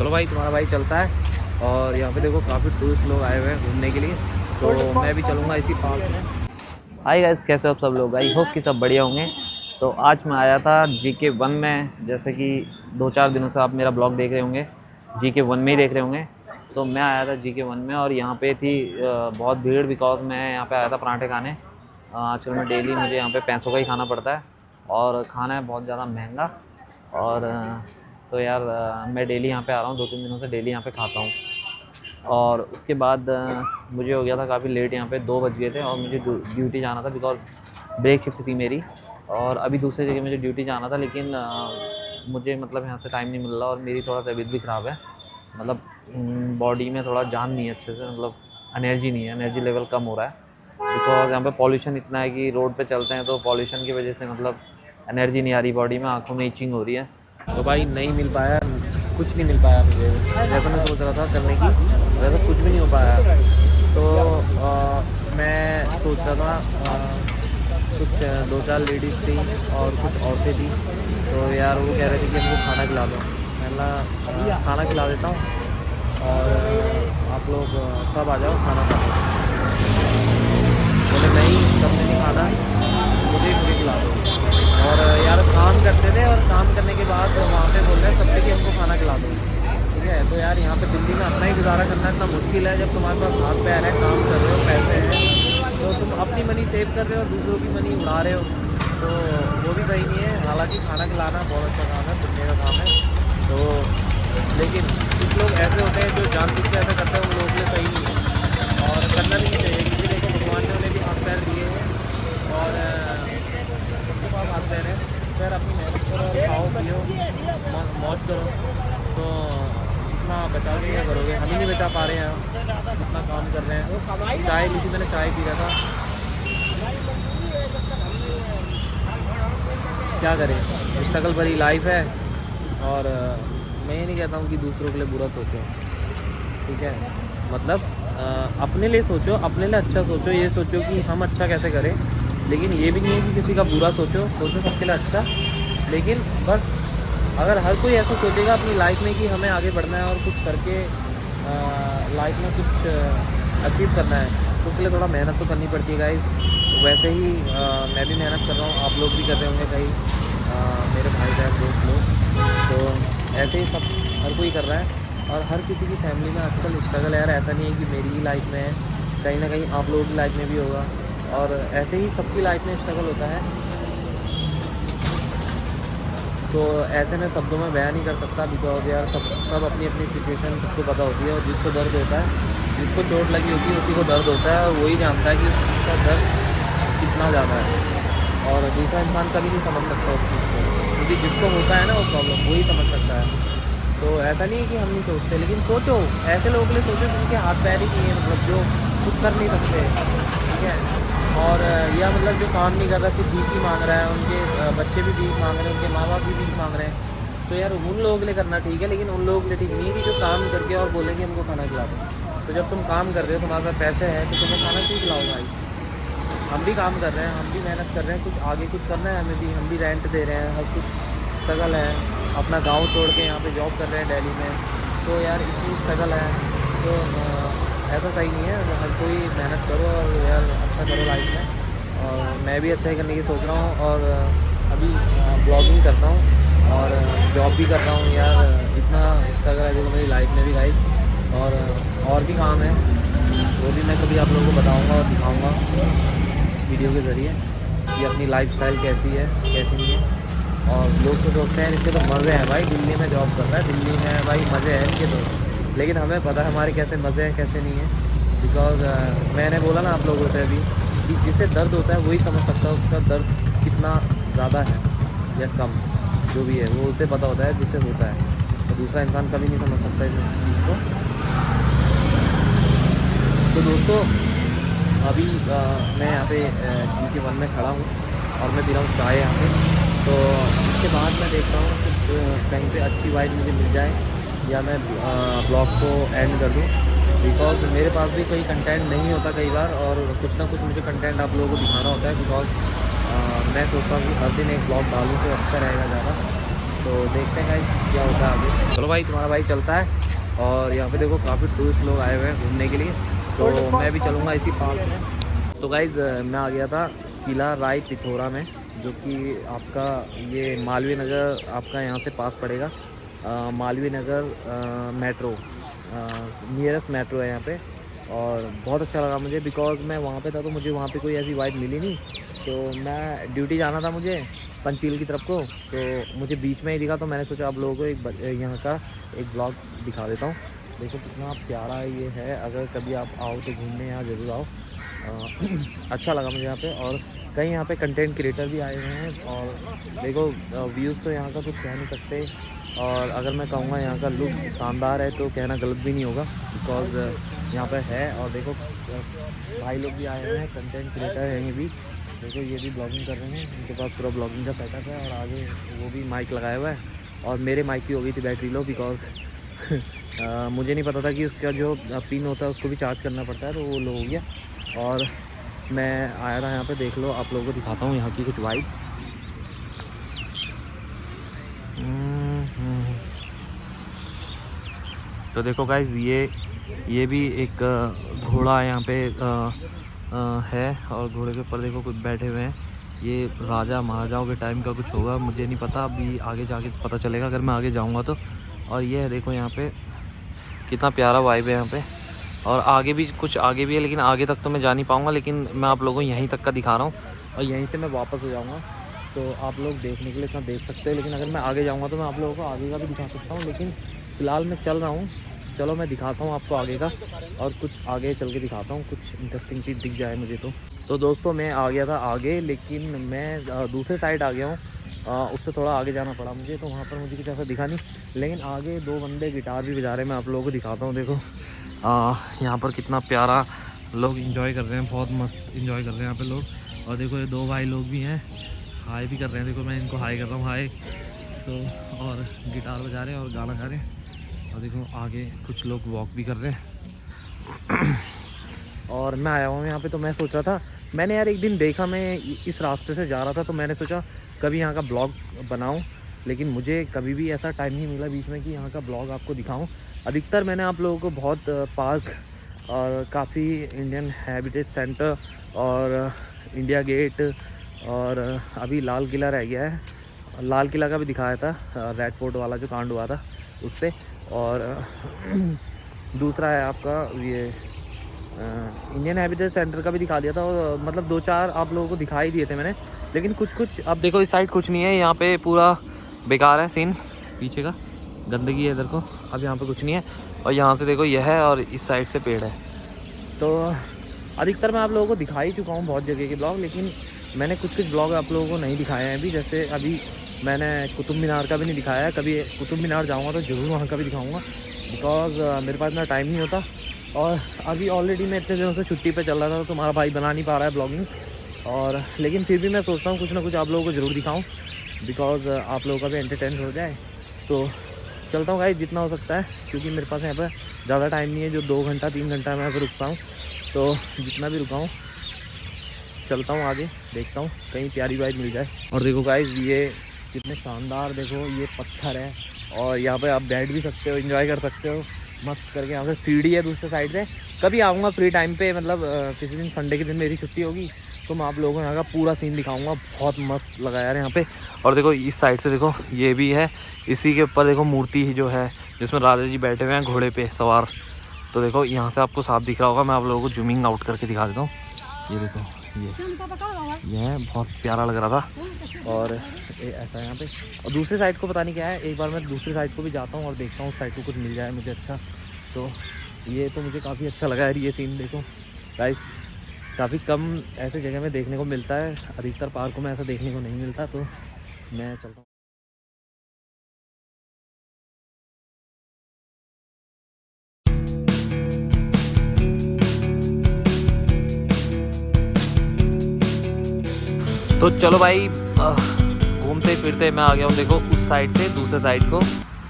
चलो भाई, तुम्हारा भाई चलता है। और यहाँ पे देखो काफ़ी टूरिस्ट लोग आए हुए हैं घूमने के लिए, तो मैं भी चलूँगा इसी पार्क में। हाय गाइस, कैसे हो आप सब लोग? आई होप कि सब बढ़िया होंगे। तो आज मैं आया था GK1 में, जैसे कि 2-4 दिनों से आप मेरा ब्लॉग देख रहे होंगे, GK1 में ही देख रहे होंगे। तो मैं आया था GK1 में और यहाँ पे थी बहुत भीड़, बिकॉज मैं यहाँ पे आया था पराठे खाने। आजकल मैं डेली, मुझे यहाँ पे पैसों का ही खाना पड़ता है और खाना है बहुत ज़्यादा महंगा। और तो यार मैं डेली यहाँ पे आ रहा हूँ, 2-3 दिनों से डेली यहाँ पे खाता हूँ। और उसके बाद मुझे हो गया था काफ़ी लेट, यहाँ पे 2 बज गए थे और मुझे ड्यूटी जाना था, बिकॉज ब्रेक शिफ्ट थी मेरी। और अभी दूसरी जगह मुझे ड्यूटी जाना था, लेकिन मुझे मतलब यहाँ से टाइम नहीं मिल रहा और मेरी थोड़ा तबीयत भी ख़राब है। मतलब बॉडी में थोड़ा जान नहीं है अच्छे से, मतलब एनर्जी नहीं है, एनर्जी लेवल कम हो रहा है। बिकॉज यहाँ पे पॉल्यूशन इतना है कि रोड पे चलते हैं तो पॉल्यूशन की वजह से मतलब एनर्जी नहीं आ रही बॉडी में, आँखों में इचिंग हो रही है। तो भाई नहीं मिल पाया, कुछ नहीं मिल पाया मुझे, जैसा मैं सोच रहा था करने की, वैसा कुछ भी नहीं हो पाया। तो मैं सोच रहा था कुछ 2-4 लेडीज़ थी और कुछ औरतें थी, तो यार वो कह रहे थे कि हमको खाना खिला दो। मैं खाना खिला देता हूँ और आप लोग सब आ जाओ खाना खाने। बोले नहीं, सबने नहीं खाना, मुझे खिला दो। और यार काम करते थे और काम करने के बाद वहाँ पे बोल रहे हैं सबसे कि हमको खाना खिला दो। ठीक है, तो यार यहाँ पे दिल्ली में अपना ही गुजारा करना इतना मुश्किल है। जब तुम्हारे पास हाथ पैर है, काम कर रहे हो, पैसे हैं, तो तुम अपनी मनी सेव कर रहे हो और दूसरों की मनी उड़ा रहे हो, तो वो भी सही नहीं है। हालांकि खाना खिलाना बहुत अच्छा काम है, पुण्य का काम है। तो लेकिन कुछ लोग ऐसे होते हैं जो जानबूझ के ऐसा करते हैं, उन लोगों के लिए सही नहीं है और करना भी नहीं चाहिए। क्योंकि देखो भगवान ने उन्हें भी हाथ पैर दिए हैं और सबके पास हाथ पैर है। फिर अपनी मेहनत करो और खाओ पियो, मौज करो। तो इतना बचा के क्या करोगे? हम ही नहीं बचा पा रहे हैं, इतना काम कर रहे हैं। चाय ली थी मैंने, चाय पी रहा था, क्या करें, स्ट्रगल भरी लाइफ है। और मैं ये नहीं कहता हूँ कि दूसरों के लिए बुरा सोचो, ठीक है, मतलब अपने लिए सोचो, अपने लिए अच्छा सोचो, ये सोचो कि हम अच्छा कैसे करें। लेकिन ये भी नहीं है कि किसी का बुरा सोचो, सोचो सबके लिए अच्छा। लेकिन बस अगर हर कोई ऐसा सोचेगा अपनी लाइफ में कि हमें आगे बढ़ना है और कुछ करके लाइफ में कुछ अचीव करना है, तो उसके लिए थोड़ा मेहनत तो करनी पड़ती है गाइस। वैसे ही मैं भी मेहनत कर रहा हूँ, आप लोग भी कर रहे होंगे कहीं, मेरे भाई बहन दोस्त लोग, तो ऐसे ही सब हर कोई कर रहा है। और हर किसी की फैमिली में आजकल स्ट्रगल है यार, ऐसा नहीं है कि मेरी ही लाइफ में है, कहीं ना कहीं आप लोगों की लाइफ में भी होगा। और ऐसे ही सबकी लाइफ में स्ट्रगल होता है, तो ऐसे में शब्दों में बयान नहीं कर सकता। बिकॉज यार सब अपनी अपनी सिचुएशन सबको पता होती है, और जिसको दर्द होता है, जिसको चोट लगी होती है, उसी को दर्द होता है, और वही जानता है कि उसका दर्द कितना ज़्यादा है। और दूसरा इंसान कभी नहीं समझ सकता उस चीज़ को, क्योंकि जिसको होता है ना वो प्रॉब्लम, वही समझ सकता है। तो ऐसा नहीं है कि हम नहीं सोचते, लेकिन सोचो ऐसे लोगों के लिए सोचो जिनके हाथ पैर ही नहीं है, मतलब जो कुछ कर नहीं सकते, ठीक है। और या मतलब जो काम नहीं कर रहा, सिर्फ भीख ही मांग रहा है, उनके बच्चे भी भीख मांग रहे हैं, उनके माँ बाप भी भीख मांग रहे हैं, तो यार उन लोगों के लिए करना ठीक है। लेकिन उन लोगों के लिए ठीक नहीं है कि जो काम करके और बोलेंगे हमको खाना खिला दो। तो जब तुम काम कर रहे हो, तुम्हारे पास पैसे हैं, तो तुम्हें खाना क्यों खिलाओ भाई? हम भी काम कर रहे हैं, हम भी मेहनत कर रहे हैं, कुछ आगे कुछ करना है हमें भी, हम भी रेंट दे रहे हैं, हर कुछ स्ट्रगल है। अपना गांव छोड़ के यहाँ पे जॉब कर रहे हैं दिल्ली में, तो यार इतनी स्ट्रगल है। तो ऐसा सही नहीं है, हर कोई मेहनत करो और यार अच्छा करो लाइफ में। और मैं भी अच्छा ही करने की सोच रहा हूँ, और अभी ब्लॉगिंग करता हूँ और जॉब भी कर रहा हूँ यार। इतना स्ट्रगल है देखो मेरी लाइफ में भी गाइस, और भी काम है, वो भी मैं कभी आप लोगों को बताऊँगा और दिखाऊँगा वीडियो के ज़रिए कि अपनी लाइफस्टाइल कैसी है कैसी नहीं है। और लोग तो सोचते हैं इसके तो मज़े हैं भाई, दिल्ली में जॉब कर रहा है, दिल्ली में भाई मज़े हैं इनके तो, लेकिन हमें पता है हमारे कैसे मज़े हैं कैसे नहीं है। बिकॉज मैंने बोला ना आप लोगों से अभी कि जिसे दर्द होता है वही समझ सकता है उसका दर्द कितना ज़्यादा है या कम, जो भी है वो उसे पता होता है जिससे होता है, तो दूसरा इंसान कभी नहीं समझ सकता इस चीज़ को। तो दोस्तों अभी मैं यहाँ पे GK1 में खड़ा हूँ और मैं पी रहा हूँ चाय यहाँ पे। तो इसके बाद मैं देख रहा हूँ कुछ कहीं पे अच्छी वाइब मुझे मिल जाए, या मैं ब्लॉग को एंड कर दूँ। बिकॉज मेरे पास भी कोई कंटेंट नहीं होता कई बार, और कुछ ना कुछ मुझे कंटेंट आप लोगों को दिखाना होता है। बिकॉज मैं सोचता हूँ कि हर दिन एक ब्लॉग डालूँ तो अच्छा रहेगा ज़्यादा। तो देखते हैं गाइस क्या होता है आगे। चलो भाई, तुम्हारा भाई चलता है। और यहाँ पे देखो काफ़ी टूरिस्ट लोग आए हुए हैं घूमने के लिए, तो मैं भी चलूँगा इसी पार्क में। तो गाइस मैं आ गया था किला राय पिथौरा में, जो कि आपका ये मालवीय नगर आपका यहाँ से पास पड़ेगा। Malviya Nagar metro nearest metro है यहाँ पे। और बहुत अच्छा लगा मुझे, बिकॉज़ मैं वहाँ पे था तो मुझे वहाँ पे कोई ऐसी वाइब मिली नहीं। तो मैं ड्यूटी जाना था मुझे पंचील की तरफ को, तो मुझे बीच में ही दिखा, तो मैंने सोचा आप लोगों को यहाँ का एक ब्लॉग दिखा देता हूँ। देखो कितना प्यारा ये है, अगर कभी आप आओ तो घूमने यहाँ ज़रूर आओ। अच्छा लगा मुझे यहाँ पे। और कई यहाँ पे कंटेंट क्रिएटर भी आए हुए हैं। और देखो व्यूज़ तो यहाँ का कुछ कह नहीं सकते। और अगर मैं कहूँगा यहाँ का लुक शानदार है तो कहना गलत भी नहीं होगा, बिकॉज़ यहाँ पे है। और देखो भाई लोग भी आए हुए हैं, कंटेंट क्रिएटर हैं ये भी। देखो ये भी ब्लॉगिंग कर रहे हैं, उनके पास पूरा ब्लॉगिंग का सेटअप है। और आगे वो भी माइक लगाया हुआ है। और मेरे माइक की हो गई थी बैटरी लो, बिकॉज़ मुझे नहीं पता था कि उसका जो पिन होता है उसको भी चार्ज करना पड़ता है, तो वो लो हो गया। और मैं आया था यहाँ पे, देख लो आप लोगों को दिखाता हूँ यहाँ की कुछ वाइब। तो देखो गाइस ये भी एक घोड़ा यहाँ पे है। और घोड़े के ऊपर देखो कुछ बैठे हुए हैं। ये राजा महाराजाओं के टाइम का कुछ होगा, मुझे नहीं पता, अभी आगे जाके पता चलेगा अगर मैं आगे जाऊँगा तो। और ये है देखो यहाँ पे कितना प्यारा वाइब है यहाँ पे। और आगे भी कुछ आगे भी है, लेकिन आगे तक तो मैं जा नहीं पाऊँगा, लेकिन मैं आप लोगों को यहीं तक का दिखा रहा हूँ। और यहीं से मैं वापस हो जाऊँगा, तो आप लोग देखने के लिए इतना देख सकते हैं। लेकिन अगर मैं आगे जाऊँगा तो मैं आप लोगों को आगे का भी दिखा सकता हूँ, लेकिन फ़िलहाल मैं चल रहा हूँ। चलो मैं दिखाता हूँ आपको आगे का, और कुछ आगे चल के दिखाता हूँ, कुछ इंटरेस्टिंग चीज़ दिख जाए मुझे तो दोस्तों मैं आ गया था आगे, लेकिन मैं दूसरे साइड आ गया हूँ। उससे थोड़ा आगे जाना पड़ा मुझे, तो वहाँ पर मुझे कुछ ऐसा दिखा नहीं। लेकिन आगे दो बंदे गिटार भी बजा रहे हैं, मैं आप लोगों को दिखाता हूँ। देखो यहाँ पर कितना प्यारा लोग एंजॉय कर रहे हैं, बहुत मस्त एंजॉय कर रहे हैं यहाँ पे लोग। और देखो ये दो भाई लोग भी हैं, हाई भी कर रहे हैं। देखो मैं इनको हाई कर रहा हूँ, हाई। और गिटार बजा रहे हैं और गाना गा रहे हैं। और देखो आगे कुछ लोग वॉक भी कर रहे हैं। और मैं आया हूँ यहाँ पे, तो मैं सोच रहा था, मैंने यार एक दिन देखा, मैं इस रास्ते से जा रहा था, तो मैंने सोचा कभी यहाँ का ब्लॉग बनाऊँ। लेकिन मुझे कभी भी ऐसा टाइम नहीं मिला बीच में कि यहाँ का ब्लॉग आपको दिखाऊँ। अधिकतर मैंने आप लोगों को बहुत पार्क और काफ़ी इंडियन हैबिटेट सेंटर और इंडिया गेट और अभी लाल किला रह गया है, लाल किला का भी दिखाया था, रेड फोर्ट वाला जो कांड हुआ था उस पर। और दूसरा है आपका ये इंडियन हैबिटेट सेंटर का भी दिखा दिया था। और मतलब दो चार आप लोगों को दिखाई दिए थे मैंने, लेकिन कुछ अब देखो इस साइड कुछ नहीं है, यहाँ पे पूरा बेकार है सीन, पीछे का गंदगी है इधर को, अब यहाँ पे कुछ नहीं है। और यहाँ से देखो यह है, और इस साइड से पेड़ है। तो अधिकतर मैं आप लोगों को दिखा ही चुका हूँ बहुत जगह के ब्लॉग, लेकिन मैंने कुछ ब्लॉग आप लोगों को नहीं दिखाए हैं अभी। जैसे अभी मैंने कुतुब मीनार का भी नहीं दिखाया है, कभी कुतुब मीनार जाऊँगा तो ज़रूर वहाँ का भी दिखाऊँगा, बिकॉज़ मेरे पास इतना टाइम नहीं होता। और अभी ऑलरेडी मैं इतने दिनों से छुट्टी पे चल रहा था, तो तुम्हारा भाई बना नहीं पा रहा है ब्लॉगिंग। और लेकिन फिर भी मैं सोचता हूँ कुछ ना कुछ आप लोगों को ज़रूर दिखाऊँ, बिकॉज़ आप लोगों का भी एंटरटेन हो जाए। तो चलता हूँ गाइस जितना हो सकता है, क्योंकि मेरे पास यहाँ पर ज़्यादा टाइम नहीं है, जो 2 घंटा 3 घंटा मैं यहाँ पर रुकता हूँ। तो जितना भी रुका हूँ चलता हूँ आगे, देखता हूँ कहीं प्यारी वाइब मिल जाए। और देखो गाइस ये कितने शानदार, देखो ये पत्थर है, और यहाँ पे आप बैठ भी सकते हो, एंजॉय कर सकते हो मस्त करके। यहाँ से सीढ़ी है दूसरे साइड से, कभी आऊँगा फ्री टाइम पे, मतलब किसी दिन संडे के दिन मेरी छुट्टी होगी तो मैं आप लोगों को यहाँ का पूरा सीन दिखाऊंगा। बहुत मस्त लगा यार यहाँ पे। और देखो इस साइड से देखो ये भी है, इसी के ऊपर देखो मूर्ति जो है जिसमें राजा जी बैठे हुए हैं घोड़े पे सवार। तो देखो यहाँ से आपको साफ दिख रहा होगा, मैं आप लोगों को जूमिंग आउट करके दिखा देता हूँ। ये देखो ये बहुत प्यारा लग रहा था। और ऐसा यहाँ पे, और दूसरे साइड को पता नहीं क्या है, एक बार मैं दूसरी साइड को भी जाता हूँ और देखता हूँ उस साइड को कुछ मिल जाए मुझे अच्छा। तो ये तो मुझे काफ़ी अच्छा लगा यार ये सीन। देखो गाइस काफ़ी कम ऐसे जगह में देखने को मिलता है, अधिकतर पार्कों में ऐसा देखने को नहीं मिलता। तो मैं चलता हूँ। तो चलो भाई घूमते फिरते मैं आ गया हूँ देखो उस साइड से दूसरे साइड को।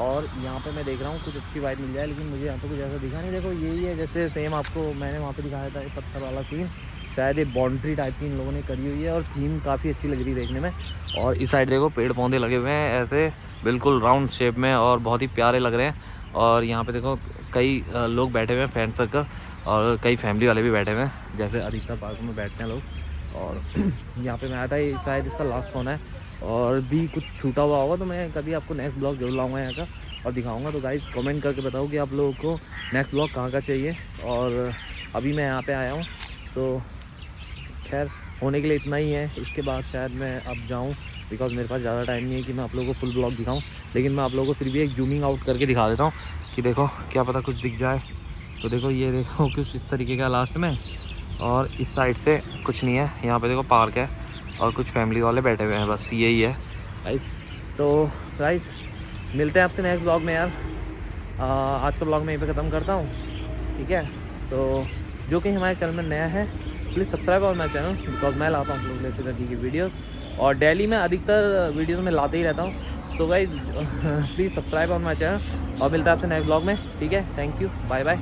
और यहाँ पे मैं देख रहा हूँ कुछ अच्छी वाइब मिल जाए, लेकिन मुझे यहाँ पे कुछ ऐसा दिखा नहीं। देखो यही है जैसे सेम आपको मैंने वहाँ पे दिखाया था, पत्थर वाला सीन शायद ये बाउंड्री टाइप की इन लोगों ने करी हुई है और थीम काफ़ी अच्छी लग रही है देखने में। और इस साइड देखो पेड़ पौधे लगे हुए हैं ऐसे बिल्कुल राउंड शेप में और बहुत ही प्यारे लग रहे हैं। और यहाँ पे देखो कई लोग बैठे हुए हैं फ्रेंड सर्कल और कई फैमिली वाले भी बैठे हुए हैं, जैसे अधिकतर पार्कों में बैठते हैं लोग। और यहाँ पे मैं आया था, ये शायद इसका लास्ट फोन है और भी कुछ छूटा हुआ होगा, तो मैं कभी आपको नेक्स्ट ब्लॉग जरूर लाऊंगा यहाँ का और दिखाऊंगा। तो गाइस कमेंट करके बताओ कि आप लोगों को नेक्स्ट ब्लॉग कहाँ का चाहिए। और अभी मैं यहाँ पे आया हूँ, तो खैर होने के लिए इतना ही है। इसके बाद शायद मैं अब जाऊँ, बिकॉज मेरे पास ज़्यादा टाइम नहीं है कि मैं आप लोगों को फुल ब्लॉग दिखाऊँ, लेकिन मैं आप लोगों को फिर भी एक जूमिंग आउट करके दिखा देता हूँ कि देखो क्या पता कुछ दिख जाए। तो देखो ये देखो कुछ इस तरीके का लास्ट में, और इस साइड से कुछ नहीं है। यहाँ पे देखो पार्क है और कुछ फैमिली वाले बैठे हुए हैं, बस यही है गाइस। तो गाइस मिलते हैं आपसे नेक्स्ट ब्लॉग में यार। आज का ब्लॉग मैं यहीं पे ख़त्म करता हूँ, ठीक है। सो जो कि हमारे चैनल में नया है प्लीज़ सब्सक्राइब और माई चैनल, बिकॉज मैं लाता हूँ आप लोग लेते तरीके की वीडियो और डेली में अधिकतर वीडियोज़ में लाते ही रहता हूँ। तो guys please subscribe on my channel और मिलता है आपसे नेक्स्ट ब्लॉग में, ठीक है। Thank you, bye bye.